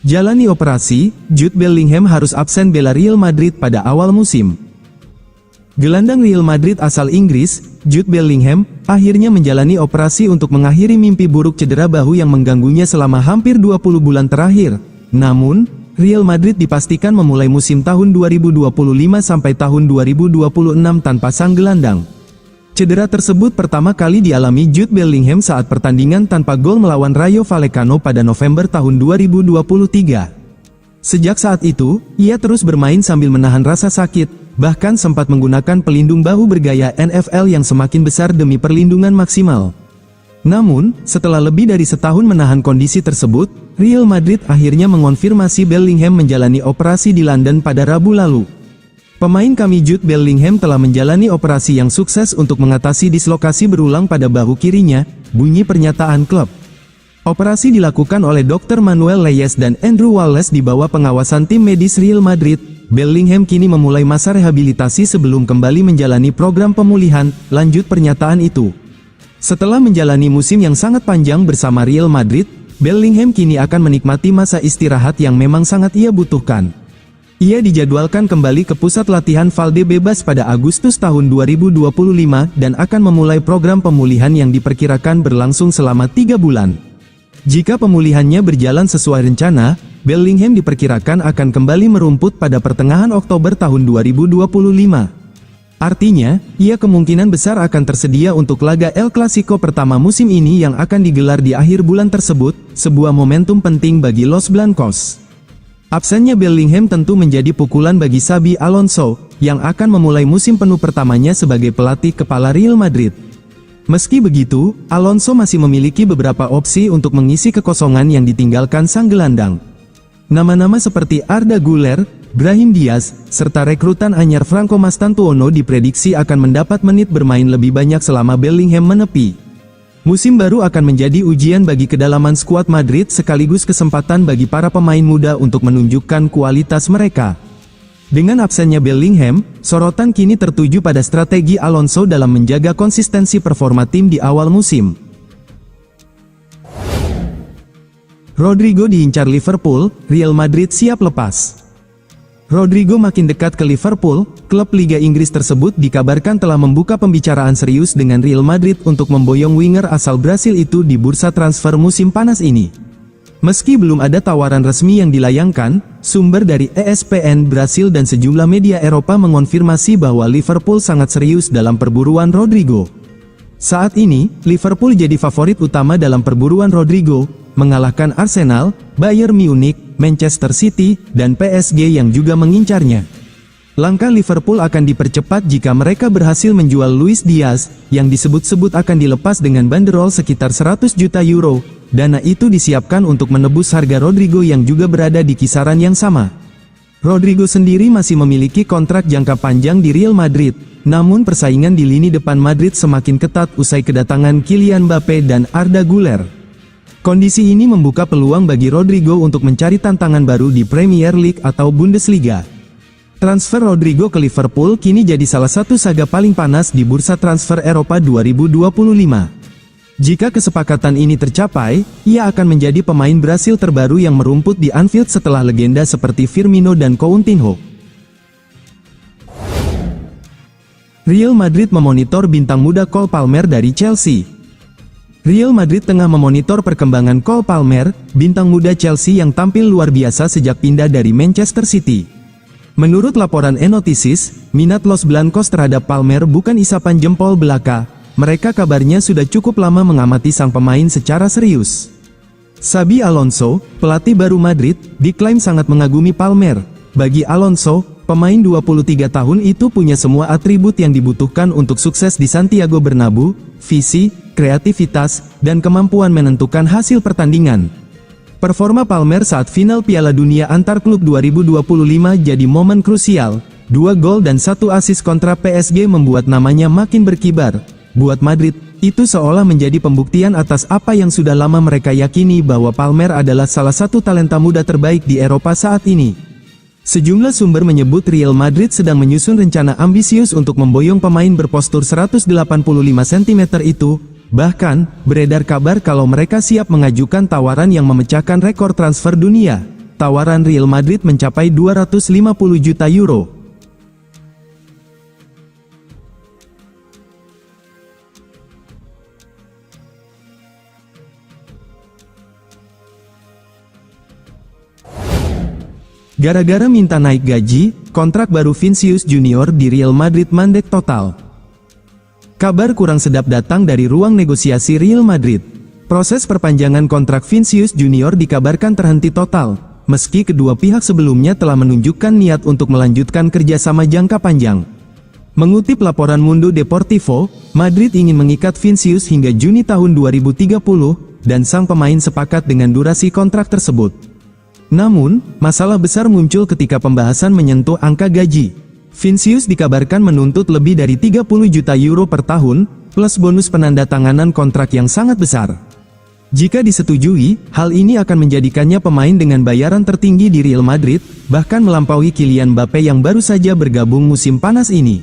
Jalani operasi, Jude Bellingham harus absen bela Real Madrid pada awal musim. Gelandang Real Madrid asal Inggris, Jude Bellingham, akhirnya menjalani operasi untuk mengakhiri mimpi buruk cedera bahu yang mengganggunya selama hampir 20 bulan terakhir. Namun, Real Madrid dipastikan memulai musim tahun 2025 sampai tahun 2026 tanpa sang gelandang. Cedera tersebut pertama kali dialami Jude Bellingham saat pertandingan tanpa gol melawan Rayo Vallecano pada November tahun 2023. Sejak saat itu, ia terus bermain sambil menahan rasa sakit, bahkan sempat menggunakan pelindung bahu bergaya NFL yang semakin besar demi perlindungan maksimal. Namun, setelah lebih dari setahun menahan kondisi tersebut, Real Madrid akhirnya mengonfirmasi Bellingham menjalani operasi di London pada Rabu lalu. Pemain kami Jude Bellingham telah menjalani operasi yang sukses untuk mengatasi dislokasi berulang pada bahu kirinya, bunyi pernyataan klub. Operasi dilakukan oleh Dr. Manuel Reyes dan Andrew Wallace di bawah pengawasan tim medis Real Madrid. Bellingham kini memulai masa rehabilitasi sebelum kembali menjalani program pemulihan, lanjut pernyataan itu. Setelah menjalani musim yang sangat panjang bersama Real Madrid, Bellingham kini akan menikmati masa istirahat yang memang sangat ia butuhkan. Ia dijadwalkan kembali ke pusat latihan Valdebebas pada Agustus tahun 2025 dan akan memulai program pemulihan yang diperkirakan berlangsung selama 3 bulan. Jika pemulihannya berjalan sesuai rencana, Bellingham diperkirakan akan kembali merumput pada pertengahan Oktober tahun 2025. Artinya, ia kemungkinan besar akan tersedia untuk laga El Clasico pertama musim ini yang akan digelar di akhir bulan tersebut, sebuah momentum penting bagi Los Blancos. Absennya Bellingham tentu menjadi pukulan bagi Xabi Alonso, yang akan memulai musim penuh pertamanya sebagai pelatih kepala Real Madrid. Meski begitu, Alonso masih memiliki beberapa opsi untuk mengisi kekosongan yang ditinggalkan sang gelandang. Nama-nama seperti Arda Güler, Brahim Diaz, serta rekrutan anyar Franco Mastantuono diprediksi akan mendapat menit bermain lebih banyak selama Bellingham menepi. Musim baru akan menjadi ujian bagi kedalaman skuad Madrid sekaligus kesempatan bagi para pemain muda untuk menunjukkan kualitas mereka. Dengan absennya Bellingham, sorotan kini tertuju pada strategi Alonso dalam menjaga konsistensi performa tim di awal musim. Rodrigo diincar Liverpool, Real Madrid siap lepas. Rodrigo makin dekat ke Liverpool, klub Liga Inggris tersebut dikabarkan telah membuka pembicaraan serius dengan Real Madrid untuk memboyong winger asal Brasil itu di bursa transfer musim panas ini. Meski belum ada tawaran resmi yang dilayangkan, sumber dari ESPN Brasil dan sejumlah media Eropa mengonfirmasi bahwa Liverpool sangat serius dalam perburuan Rodrigo. Saat ini, Liverpool jadi favorit utama dalam perburuan Rodrigo, mengalahkan Arsenal, Bayern Munich, Manchester City, dan PSG yang juga mengincarnya. Langkah Liverpool akan dipercepat jika mereka berhasil menjual Luis Diaz, yang disebut-sebut akan dilepas dengan banderol sekitar 100 juta euro. Dana itu disiapkan untuk menebus harga Rodrigo yang juga berada di kisaran yang sama. Rodrigo sendiri masih memiliki kontrak jangka panjang di Real Madrid, namun persaingan di lini depan Madrid semakin ketat usai kedatangan Kylian Mbappe dan Arda Güler. Kondisi ini membuka peluang bagi Rodrigo untuk mencari tantangan baru di Premier League atau Bundesliga. Transfer Rodrigo ke Liverpool kini jadi salah satu saga paling panas di bursa transfer Eropa 2025. Jika kesepakatan ini tercapai, ia akan menjadi pemain Brasil terbaru yang merumput di Anfield setelah legenda seperti Firmino dan Coutinho. Real Madrid memonitor bintang muda Cole Palmer dari Chelsea. Real Madrid tengah memonitor perkembangan Cole Palmer, bintang muda Chelsea yang tampil luar biasa sejak pindah dari Manchester City. Menurut laporan E-Notices, minat Los Blancos terhadap Palmer bukan isapan jempol belaka, mereka kabarnya sudah cukup lama mengamati sang pemain secara serius. Xabi Alonso, pelatih baru Madrid, diklaim sangat mengagumi Palmer. Bagi Alonso, pemain 23 tahun itu punya semua atribut yang dibutuhkan untuk sukses di Santiago Bernabeu: visi, kreativitas, dan kemampuan menentukan hasil pertandingan. Performa Palmer saat final Piala Dunia antar klub 2025 jadi momen krusial. 2 gol dan 1 assist kontra PSG membuat namanya makin berkibar. Buat Madrid, itu seolah menjadi pembuktian atas apa yang sudah lama mereka yakini bahwa Palmer adalah salah satu talenta muda terbaik di Eropa saat ini. Sejumlah sumber menyebut Real Madrid sedang menyusun rencana ambisius untuk memboyong pemain berpostur 185 cm itu. Bahkan, beredar kabar kalau mereka siap mengajukan tawaran yang memecahkan rekor transfer dunia. tawaran Real Madrid mencapai 250 juta euro. Gara-gara minta naik gaji, kontrak baru Vinicius Junior di Real Madrid mandek total. Kabar kurang sedap datang dari ruang negosiasi Real Madrid. Proses perpanjangan kontrak Vinicius Junior dikabarkan terhenti total, meski kedua pihak sebelumnya telah menunjukkan niat untuk melanjutkan kerjasama jangka panjang. Mengutip laporan Mundo Deportivo, Madrid ingin mengikat Vinicius hingga Juni tahun 2030, dan sang pemain sepakat dengan durasi kontrak tersebut. Namun, masalah besar muncul ketika pembahasan menyentuh angka gaji. Vinicius dikabarkan menuntut lebih dari 30 juta euro per tahun, plus bonus penandatanganan kontrak yang sangat besar. Jika disetujui, hal ini akan menjadikannya pemain dengan bayaran tertinggi di Real Madrid, bahkan melampaui Kylian Mbappe yang baru saja bergabung musim panas ini.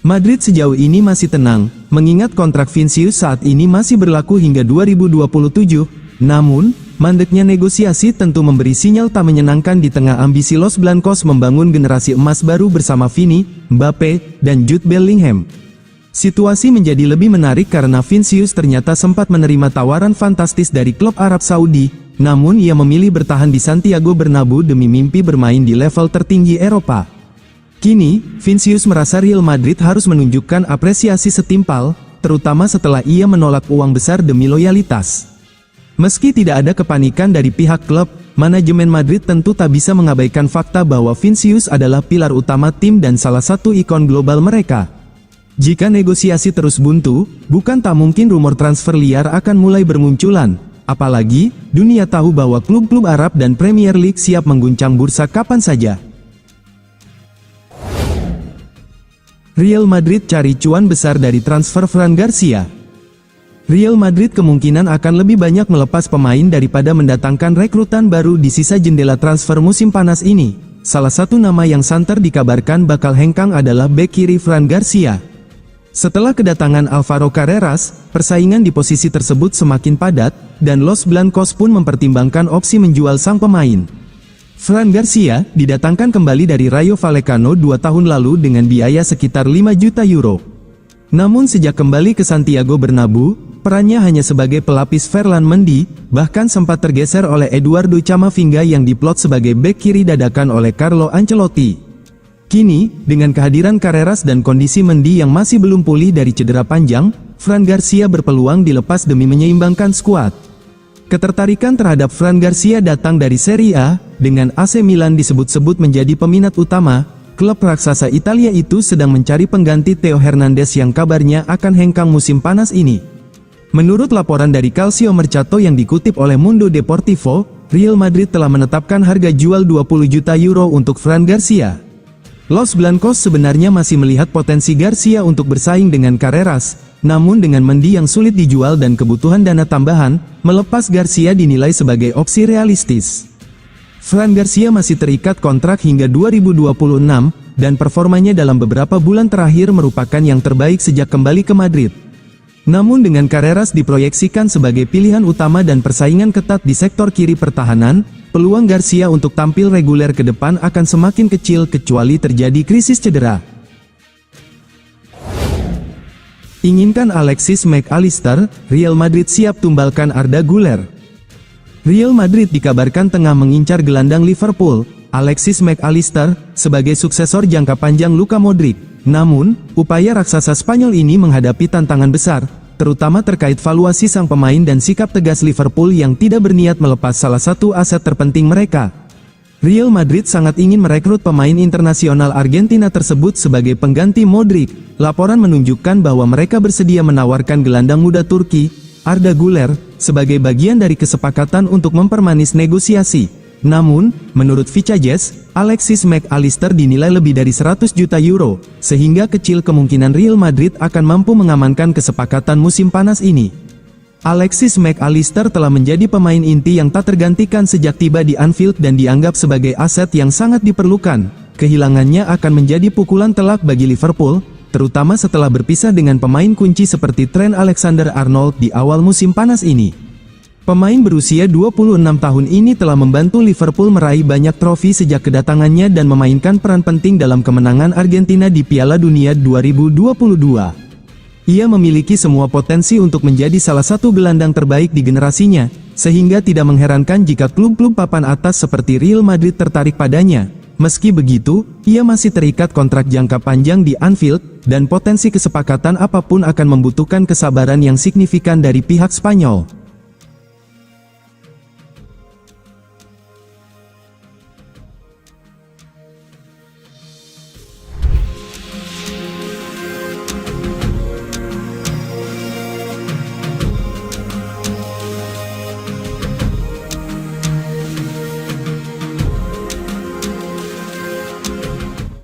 Madrid sejauh ini masih tenang, mengingat kontrak Vinicius saat ini masih berlaku hingga 2027, namun, mandeknya negosiasi tentu memberi sinyal tak menyenangkan di tengah ambisi Los Blancos membangun generasi emas baru bersama Vini, Mbappe, dan Jude Bellingham. Situasi menjadi lebih menarik karena Vinicius ternyata sempat menerima tawaran fantastis dari klub Arab Saudi, namun ia memilih bertahan di Santiago Bernabeu demi mimpi bermain di level tertinggi Eropa. Kini, Vinicius merasa Real Madrid harus menunjukkan apresiasi setimpal, terutama setelah ia menolak uang besar demi loyalitas. Meski tidak ada kepanikan dari pihak klub, manajemen Madrid tentu tak bisa mengabaikan fakta bahwa Vinicius adalah pilar utama tim dan salah satu ikon global mereka. Jika negosiasi terus buntu, bukan tak mungkin rumor transfer liar akan mulai bermunculan. Apalagi, dunia tahu bahwa klub-klub Arab dan Premier League siap mengguncang bursa kapan saja. Real Madrid cari cuan besar dari transfer Fran Garcia. Real Madrid kemungkinan akan lebih banyak melepas pemain daripada mendatangkan rekrutan baru di sisa jendela transfer musim panas ini. Salah satu nama yang santer dikabarkan bakal hengkang adalah bek kiri Fran Garcia. Setelah kedatangan Alvaro Carreras, persaingan di posisi tersebut semakin padat, dan Los Blancos pun mempertimbangkan opsi menjual sang pemain. Fran Garcia didatangkan kembali dari Rayo Vallecano 2 tahun lalu dengan biaya sekitar 5 juta euro. Namun sejak kembali ke Santiago Bernabeu, perannya hanya sebagai pelapis Ferland Mendy, bahkan sempat tergeser oleh Eduardo Camavinga yang diplot sebagai bek kiri dadakan oleh Carlo Ancelotti. Kini, dengan kehadiran Carreras dan kondisi Mendy yang masih belum pulih dari cedera panjang, Fran Garcia berpeluang dilepas demi menyeimbangkan skuad. Ketertarikan terhadap Fran Garcia datang dari Serie A, dengan AC Milan disebut-sebut menjadi peminat utama. Klub raksasa Italia itu sedang mencari pengganti Theo Hernandez yang kabarnya akan hengkang musim panas ini. Menurut laporan dari Calcio Mercato yang dikutip oleh Mundo Deportivo, Real Madrid telah menetapkan harga jual 20 juta euro untuk Fran Garcia. Los Blancos sebenarnya masih melihat potensi Garcia untuk bersaing dengan Carreras, namun dengan Mendy yang sulit dijual dan kebutuhan dana tambahan, melepas Garcia dinilai sebagai opsi realistis. Fran Garcia masih terikat kontrak hingga 2026, dan performanya dalam beberapa bulan terakhir merupakan yang terbaik sejak kembali ke Madrid. Namun dengan Carreras diproyeksikan sebagai pilihan utama dan persaingan ketat di sektor kiri pertahanan, peluang Garcia untuk tampil reguler ke depan akan semakin kecil kecuali terjadi krisis cedera. Inginkan Alexis Mac Allister, Real Madrid siap tumbalkan Arda Güler. Real Madrid dikabarkan tengah mengincar gelandang Liverpool, Alexis Mac Allister, sebagai suksesor jangka panjang Luka Modric. Namun, upaya raksasa Spanyol ini menghadapi tantangan besar, terutama terkait valuasi sang pemain dan sikap tegas Liverpool yang tidak berniat melepas salah satu aset terpenting mereka. Real Madrid sangat ingin merekrut pemain internasional Argentina tersebut sebagai pengganti Modric. Laporan menunjukkan bahwa mereka bersedia menawarkan gelandang muda Turki, Arda Güler, sebagai bagian dari kesepakatan untuk mempermanis negosiasi. Namun, menurut Vicajes, Alexis Mac Allister dinilai lebih dari 100 juta euro, sehingga kecil kemungkinan Real Madrid akan mampu mengamankan kesepakatan musim panas ini. Alexis Mac Allister telah menjadi pemain inti yang tak tergantikan sejak tiba di Anfield dan dianggap sebagai aset yang sangat diperlukan. Kehilangannya akan menjadi pukulan telak bagi Liverpool, terutama setelah berpisah dengan pemain kunci seperti Trent Alexander-Arnold di awal musim panas ini. Pemain berusia 26 tahun ini telah membantu Liverpool meraih banyak trofi sejak kedatangannya dan memainkan peran penting dalam kemenangan Argentina di Piala Dunia 2022. Ia memiliki semua potensi untuk menjadi salah satu gelandang terbaik di generasinya, sehingga tidak mengherankan jika klub-klub papan atas seperti Real Madrid tertarik padanya. Meski begitu, ia masih terikat kontrak jangka panjang di Anfield, dan potensi kesepakatan apapun akan membutuhkan kesabaran yang signifikan dari pihak Spanyol.